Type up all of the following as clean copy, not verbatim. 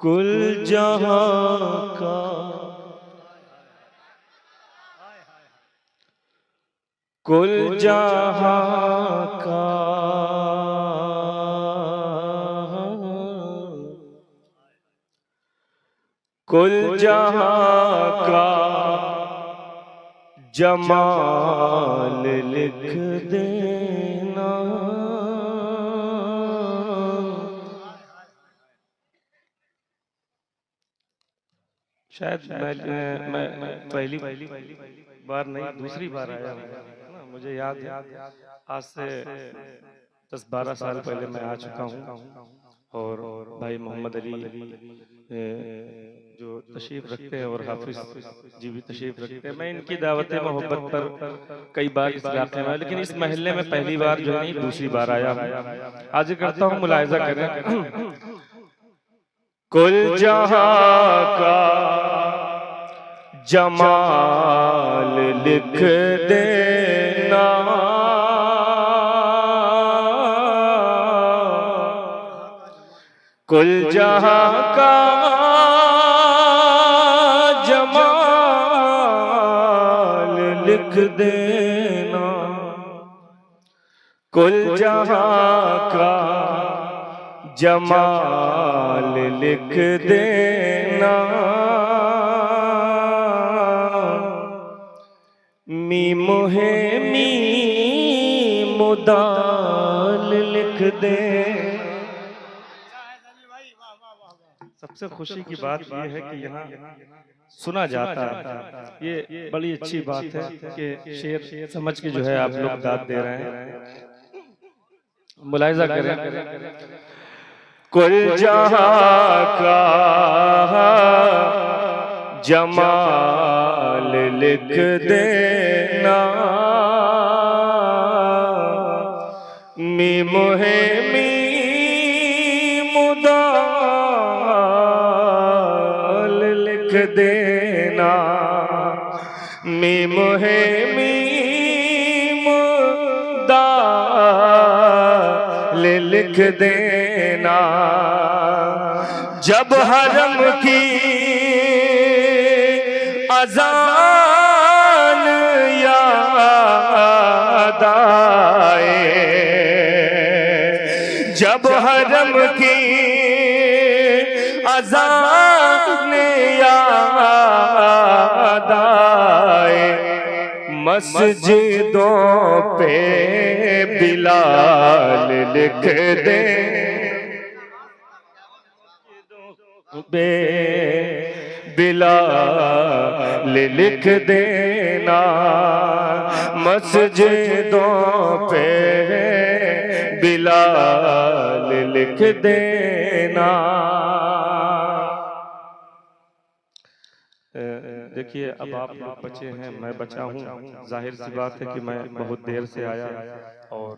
कुल जहां का कुल जहां का कुल जहां का जमाल लिख देना। शायद मैं पहली बार नहीं दूसरी बार आया हूँ ना, मुझे याद है आज से 10-12 साल पहले मैं आ चुका हूँ। और भाई मोहम्मद अली जो तशरीफ रखते हैं और हाफिज जी भी तशरीफ रखते हैं, मैं इनकी दावत मोहब्बत पर कई बार इस इलाके में, लेकिन इस महल्ले में पहली बार जो है दूसरी बार आया हूँ। आज करता हूँ मुलाहिजा करें। कुल जहां का जमाल लिख देना। कुल जहां का जमाल लिख देना। कुल जहां का जमाल लिख देना। मी मोहे मी मुदाल लिख दे। सबसे खुशी की बात यह है कि यहाँ सुना जाता है, ये बड़ी अच्छी बात है कि शेर समझ के जो है आप लोग दाद दे रहे हैं। मुलाहिजा करें। कुल जहां का जमाल लिख देना। मी मोहे मी मुदाल लिख देना। मी मोहे मी मुदाल लिख देना। जब हरम की अज़ान याद आए, जब हरम की अज़ान याद आए, मस्जिदों पे बिलाल लिख दे। बिलाल लिख देना। मस्जिदों पे बिलाल लिख देना। देखिए अब आप लोग बचे हैं, मैं बचा हूँ। जाहिर सी बात है कि मैं बहुत देर से आया और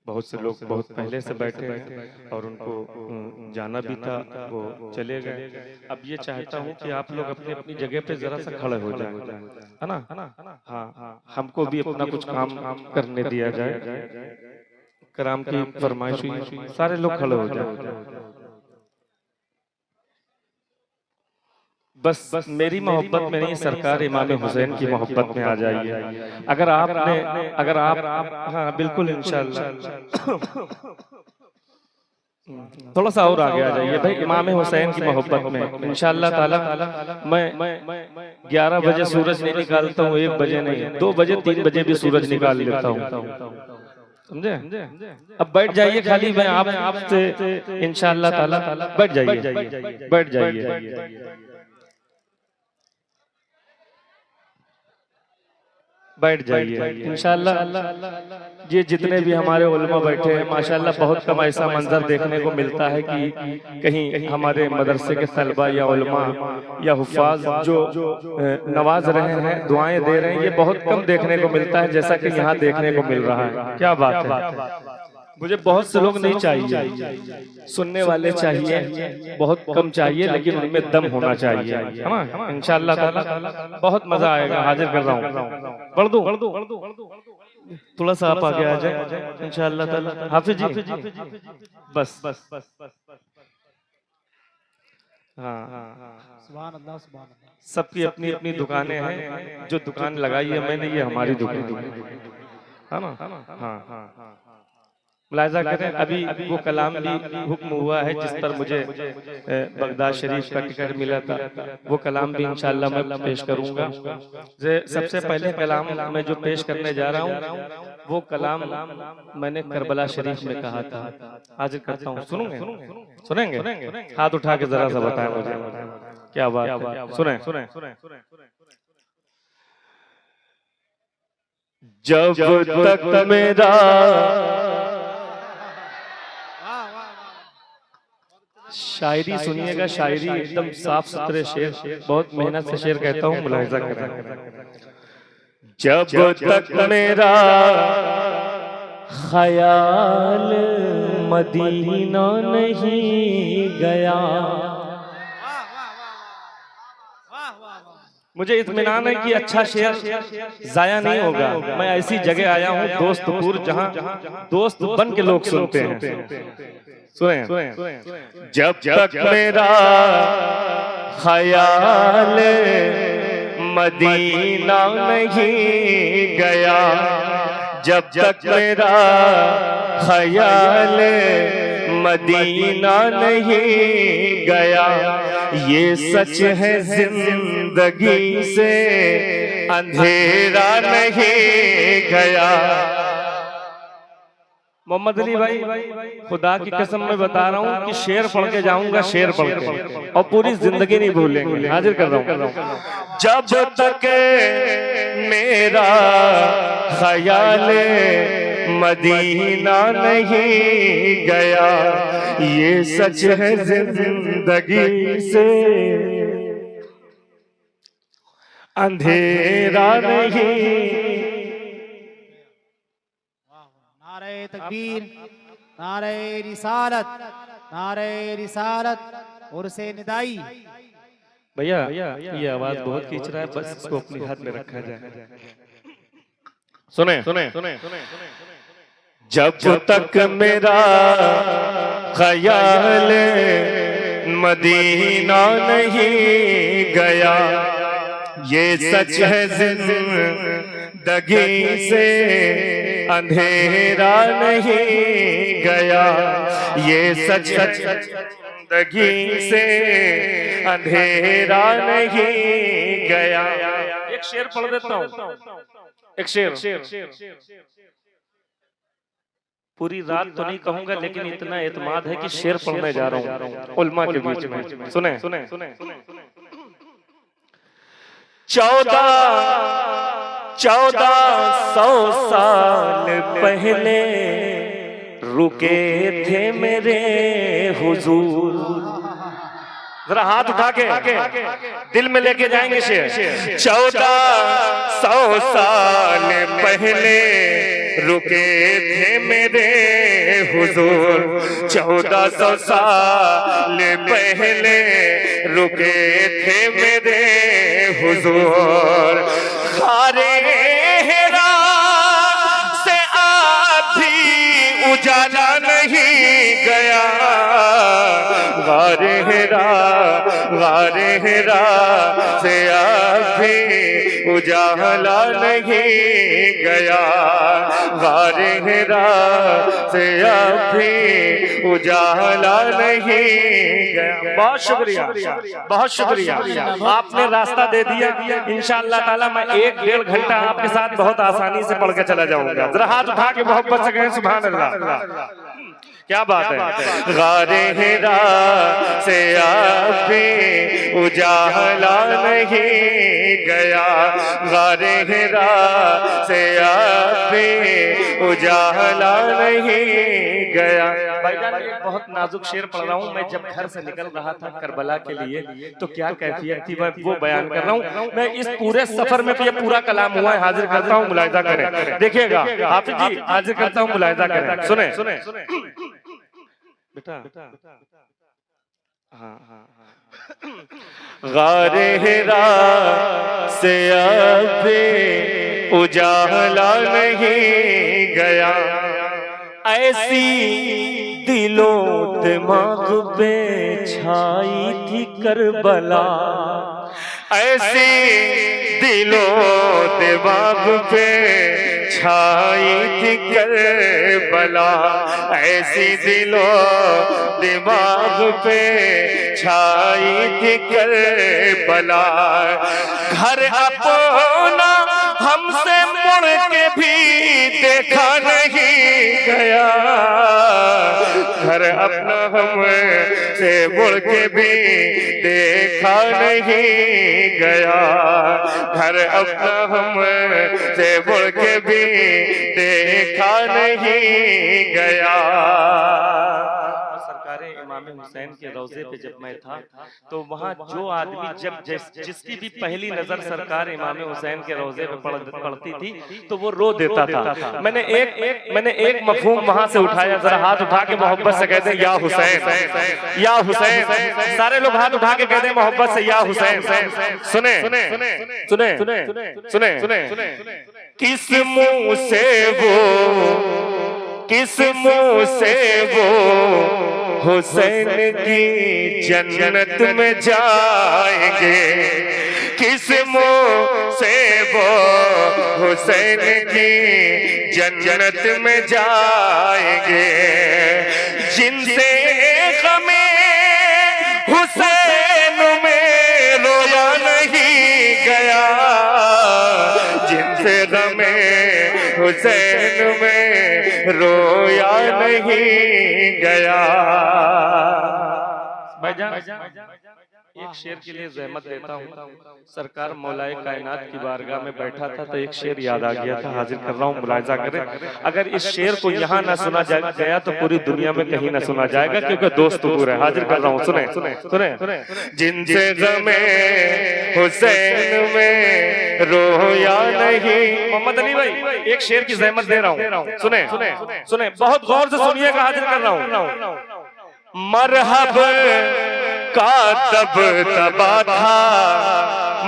बहुत से लोग बहुत पहले से बैठे हैं और उनको जाना भी था, वो चले गए। अब ये चाहता हूँ कि आप लोग अपनी अपनी जगह पे जरा सा खड़े हो जाए, है ना? हाँ, हमको भी अपना कुछ काम करने दिया जाए। कराम की फरमाइश हुई, सारे लोग खड़े हो जाए। बस मेरी मोहब्बत में नहीं, सरकार इमाम हुसैन की मोहब्बत में आ जाइए। अगर आप हाँ बिल्कुल इंशाल्लाह थोड़ा सा और आगे आ जाइए भाई, इमाम हुसैन की मोहब्बत में इंशाल्लाह ताला। मैं 11 बजे सूरज नहीं निकालता हूँ, 1 बजे नहीं, 2 बजे 3 बजे भी सूरज निकाल लेता हूँ, समझे? अब बैठ जाइए, खाली मैं आपसे इंशाल्लाह ताला बैठ जाइए, बैठ जाइए। बैठ जाइए इंशाल्लाह। ये जितने भी हमारे उलमा बैठे हैं माशाल्लाह, बहुत कम ऐसा मंजर देखने को मिलता है कि कहीं हमारे मदरसे के तलबा या उलमा या हुफ़ाज़ जो नवाज रहे हैं, दुआएं दे रहे हैं, ये बहुत कम देखने को मिलता है जैसा कि यहाँ देखने को मिल रहा है। क्या बात है। मुझे बहुत से लोग नहीं चाहिए, सुनने वाले चाहिए, बहुत कम चाहिए, लेकिन उनमें दम होना चाहिए, है ना? इंशाअल्लाह ताला बहुत मजा आएगा। हाजिर कर रहा हूँ, बढ़ दूं, थोड़ा सा आप आगे आ जाए इंशाअल्लाह ताला। हाफिज जी बस हाँ, सुभान अल्लाह सुभान अल्लाह। सबकी अपनी अपनी दुकानें हैं, जो दुकान लगाई है मैंने ये हमारी दुकान है ना। हाँ, मुलाहिजा करें अभी वो कलाम भी हुक्म हुआ है जिस पर मुझे बगदाद शरीफ का टिकट मिला था, वो कलाम भी इंशाअल्लाह मैं पेश करूंगा। सबसे पहले कलाम मैं जो पेश करने जा रहा हूँ वो कलाम मैंने करबला शरीफ में कहा था, हाजिर करता हूँ। सुनेंगे? हाथ उठा के जरा सा बताएं मुझे क्या बात है। सुने जब तक मेरा शायरी सुनिएगा, शायरी एकदम साफ सुथरे शेर, बहुत मेहनत से शेर कहता हूँ, मुलाहिजा करें। जब तक मेरा ख्याल मदीना नहीं गया, मुझे इत्मीनान है कि अच्छा शेर जाया नहीं होगा। मैं ऐसी जगह आया हूँ दोस्तपुर, जहाँ दोस्त बन के लोग सुनते हैं। सुने जब तक मेरा ख्याल मदीना नहीं गया, जब तक मेरा ख्याल मदीना नहीं गया, ये सच है जिंदगी से अंधेरा नहीं गया। मोहम्मद अली भाई, खुदा की कसम मैं बता रहा हूँ कि शेर पढ़ के जाऊंगा, शेर पढ़ के, और पूरी जिंदगी नहीं भूलेंगे। हाजिर कर रहा हूँ। जब तक मेरा ख्याल मदीना नहीं गया, ये सच है जिंदगी से अंधेरा नहीं। नारे तकबीर, नारे रिसालत, नारे रिसालत और से निदाई। भैया ये आवाज बहुत खींच रहा है, बस इसको अपने हाथ में रखा जाए। सुने जब तक मेरा ख्याल मदीना नहीं गया, ये सच है जिंदगी से अंधेरा नहीं गया, ये सच जिंदगी से अंधेरा नहीं गया। एक शेर पढ़ देता हूँ, एक शेर। पूरी रात तो नहीं कहूंगा, लेकिन इतना एतमाद है कि शेर पढ़ने जा रहा हूँ उल्मा के बीच में। सुने 1400 साल पहले रुके थे मेरे हुजूर। जरा हाथ उठा के दिल में लेके जाएंगे शेर। 1400 साल पहले रुके थे मेरे हुजूर, 1400 साल पहले रुके थे मेरे हुजूर। खारे हेरा से आधी उजाला नहीं गया, गारे हेरा से आधी उजाला नहीं गया, गारे हेरा से आधी उजाला नहीं गया। बहुत शुक्रिया, बहुत शुक्रिया, आपने रास्ता दे दिया। इंशाअल्लाह ताला मैं 1-1.5 घंटा आपके साथ बहुत आसानी से पढ़ के चला जाऊंगा। जरा हाथ उठा के मोहब्बत से कहें सुभान अल्लाह। क्या बात है। गारे हेरा से आधी उजाला नहीं गया, गारे हेरा से आधी उजाला नहीं गया। भाईजान एक बहुत नाजुक शेर पढ़ रहा हूँ मैं। जब घर से निकल रहा था करबला के लिए तो क्या कैफियत थी मैं वो बयान कर रहा हूँ। मैं इस पूरे सफर में ये पूरा कलाम हुआ है, हाजिर करता हूँ, मुलाहिजा करें। देखिएगा हाफिज जी, हाजिर करता हूँ, मुलाहिजा करें। सुने बेटा, हाँ। गारे हेरा से आधी उजाला नहीं गया, ऐसी दिलों दिमाग पे छाई थी करबला, ऐसी दिलों दिमाग पे छाई थी करबला, ऐसी दिलों दिमाग पे छाई थी करबला। घर अपना हमसे मुड़ के भी देखा नहीं गया, घर अपना हमसे मुड़ के भी देखा नहीं गया, घर अपना हमसे मुड़ के भी देखा नहीं गया। इमाम हुसैन के रोजे पे जब मैं था तो वहाँ जो आदमी जब जिसकी भी पहली नजर सरकार इमाम हुसैन के रोजे पे पड़ती थी तो वो रो देता था। मैंने एक मफहूम वहाँ से उठाया, जरा हाथ उठा के मोहब्बत से कहते या हुसैन या हुसैन। सारे लोग हाथ उठा के कहते हैं मोहब्बत से या हुसैन। सुने सुने सुने सुने किस मुंह से वो, किस मुंह से वो हुसैन की जन्नत में जाएंगे, किस मुंह से वो हुसैन की जन्नत में जाएंगे। जिनसे गमे हुसैन में रोया नहीं गया, जिनसे गमे हुसैन में रोया नहीं गया। एक शेर के लिए ज़हमत देता हूँ। सरकार मौलाए कायनात की बारगाह में बैठा था तो एक शेर याद आ गया था, हाजिर कर रहा हूँ, मुलाहिजा करें। अगर इस शेर को यहाँ ना सुना गया तो पूरी दुनिया में कहीं ना सुना जाएगा, क्योंकि दोस्त पूरे हाजिर कर रहा हूँ। सुने सुने जिनसे गमे हुसैन में रोया नहीं। मोहम्मद अली भाई एक शेर की ज़हमत दे रहा हूँ, सुने सुने बहुत गौर से सुनिएगा, हाजिर कर रहा हूँ। मरहब का दब दबा था,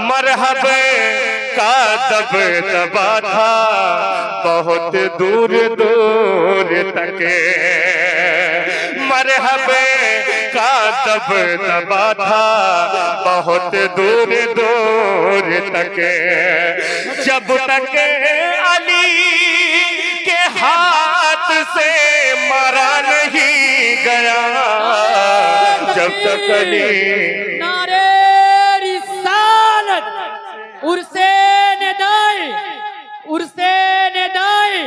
मरहब का दब दबा था, बहुत दूर दूर तक। मरहब का दब दबा था, बहुत दूर दूर तक। जब तक अली के हाथ से मारा नहीं गया, जब तक अली। नारे रिसालत उर्से निदाए, उर्से निदाए,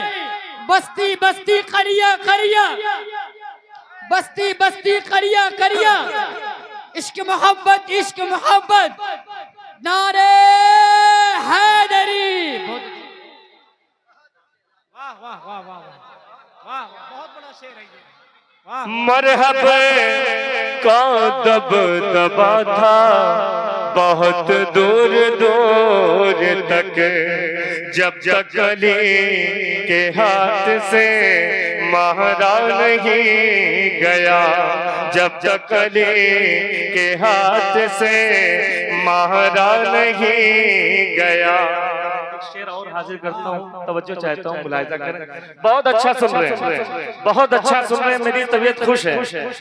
बस्ती बस्ती करिया करिया, बस्ती बस्ती करिया करिया, इश्क मोहब्बत इश्क मोहब्बत, नारे हैदरी। वाह वाह वाह वाह वाह, बहुत बड़ा शेर है ये। मरहब का दब दबा था, बहुत दूर दूर तक। जब तक अली के हाथ से मारा नहीं गया, जब तक अली के हाथ से मारा नहीं गया। शेर और हाजिर करता हूँ, तवज्जो चाहता हूँ, मुलाहिजा करें। बहुत अच्छा सुन रहे हैं, बहुत अच्छा सुन रहे हैं, मेरी तबीयत खुश है।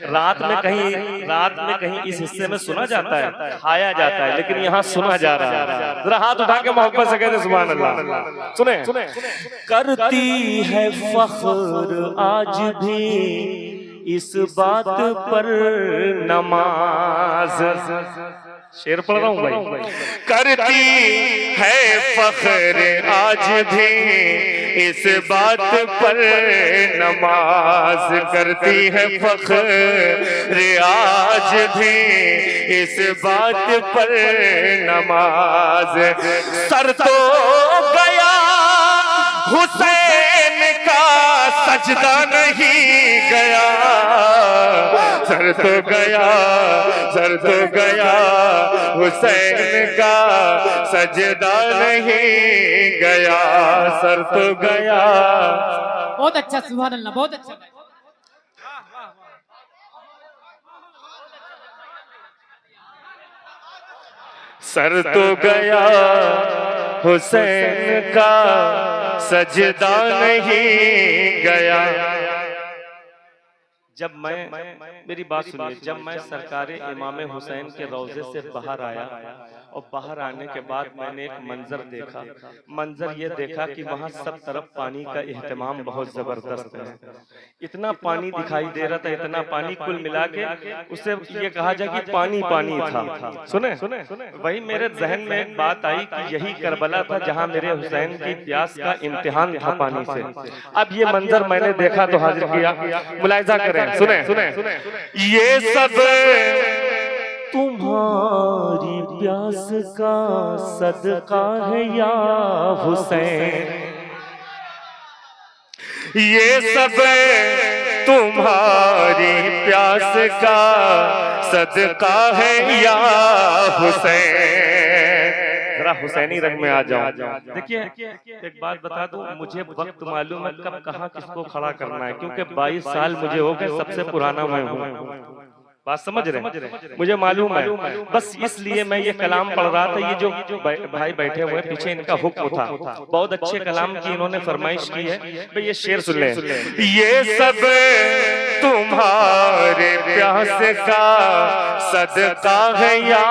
रात में कहीं इस हिस्से में सुना जाता है, खाया जाता है, लेकिन यहाँ सुना जा रहा है। जरा हाथ उठा के मोहब्बत से कहते सुभान अल्लाह। सुने करती है फख्र आज भी इस बात पर नमाज। शेर पढ़ रहा हूँ भाई। करती है फख्र आज भी इस बात पर नमाज, करती है फख्र आज भी इस बात पर नमाज। सर तो गया हुसैन का सजदा नहीं गया, सर तो गया, सर तो गया हुसैन का सजदा नहीं गया, सर तो गया। बहुत अच्छा, सुभान अल्लाह, बहुत अच्छा। सर तो गया हुसैन का सजदा नहीं गया। जब मैं मेरी बात सुनिए, जब मैं सरकार इमाम हुसैन के रोजे से बाहर आया और बाहर आने के बाद मैंने एक मंजर देखा। मंजर ये देखा कि वहाँ सब तरफ पानी का एहतमाम बहुत जबरदस्त है। इतना पानी दिखाई दे रहा था, इतना पानी, कुल मिला के उसे ये कहा जाए कि पानी पानी था। सुने वही मेरे जहन में एक बात आई कि यही करबला था जहाँ मेरे हुसैन की प्यास का इम्तिहान था पानी से। अब ये मंजर मैंने देखा तो हाजिर किया, मुलाहिजा करें, सुने ये सब तुम्हारी प्यास का सदका है या हुसैन, ये सब तुम्हारी प्यास का सदका है या हुसैन। जरा हुसैनी रंग में आ जाओ। देखिए एक बात बता दूं, मुझे वक्त मालूम है कब कहाँ किसको खड़ा करना है, क्योंकि 22 साल मुझे हो गए, सबसे पुराना मैं हूँ। बात समझ रहे, मुझे मालूम है। बस इसलिए मैं ये कलाम पढ़ रहा था। ये जो भाई बैठे हुए पीछे, इनका हुक्म था, बहुत अच्छे कलाम की इन्होंने फरमाइश की है। भाई ये शेर सुन लें। ये सब तुम्हारे प्यास का सदका है या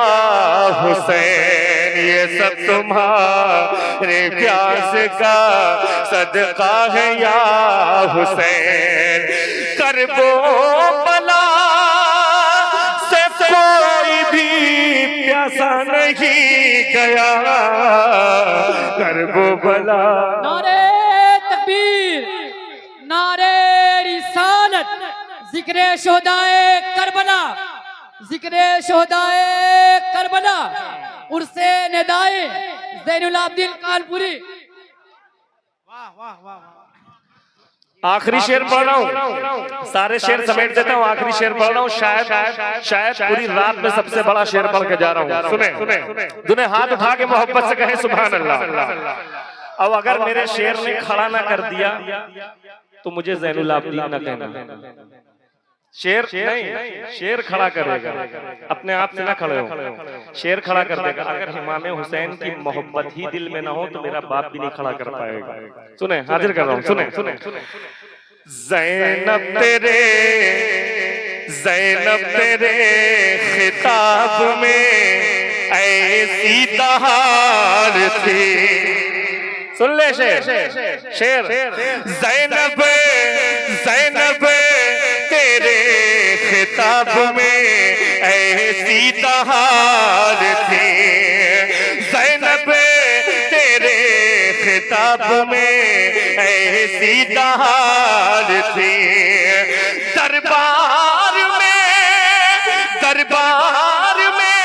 हुसैन, ये सब तुम्हारे प्यास का सदका है या हुसैन। करबो बला कोई भी प्यासा नहीं गया, करबो भला। नारे तकबीर, नारे रिसालत, जिक्रे शोहदाए करबला, जिक्रे शोहदाए करबला, उर्से निदाए ज़ैनुल आबिदीन कानपुरी। वाह वाह वाह वाह। आखिरी शेर पढ़ रहा हूँ, सारे शेर समेट देता हूँ, आखिरी शेर पढ़ रहा हूँ। शायद पूरी रात में सबसे बड़ा शेर पढ़ के जा रहा हूँ। सुने हाथ उठा के मोहब्बत से कहे सुभान अल्लाह। अब अगर मेरे शेर ने खड़ा ना कर दिया तो मुझे ज़ैनुल आबिदीन ना कहना। शेर नहीं, शेर खड़ा करेगा, अपने आप से ना खड़े हो, शेर खड़ा कर देगा। अगर इमाम हुसैन की मोहब्बत ही दिल में ना हो तो मेरा बाप भी नहीं खड़ा कर पाएगा। सुने, हाजिर कर रहा हूँ, सुने। ज़ैनब तेरे खिताब में ऐसी दहाड़ थी। सुन ले शेर। ज़ैनब तेरे खिताब में ऐसी दहाड़ थी, ज़ैनब तेरे खिताब में ऐसी दहाड़ थी। दरबार में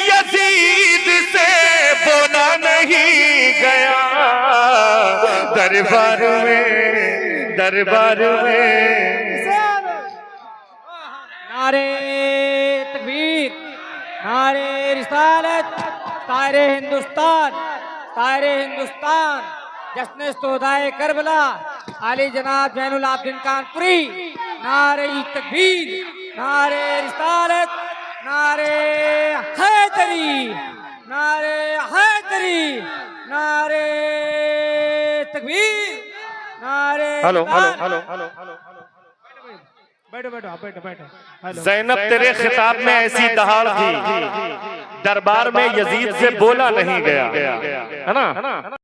यजीद से बोला नहीं गया, दरबार में। नारे तकबीर, नारे रिसालत, तारे हिंदुस्तान, तारे हिंदुस्तान, जश्न शोहदाए करबला, आली जनाब ज़ैनुल आबिदीन कानपुरी। नारे तकबीर, नारे रिसालत, नारे हैदरी, नारे हैदरी, नारे तकबीर, नारे। हेलो। बैठो। ज़ैनब तेरे खिताब में ऐसी दहाड़ थी, दरबार में यजीद से बोला नहीं गया, है ना।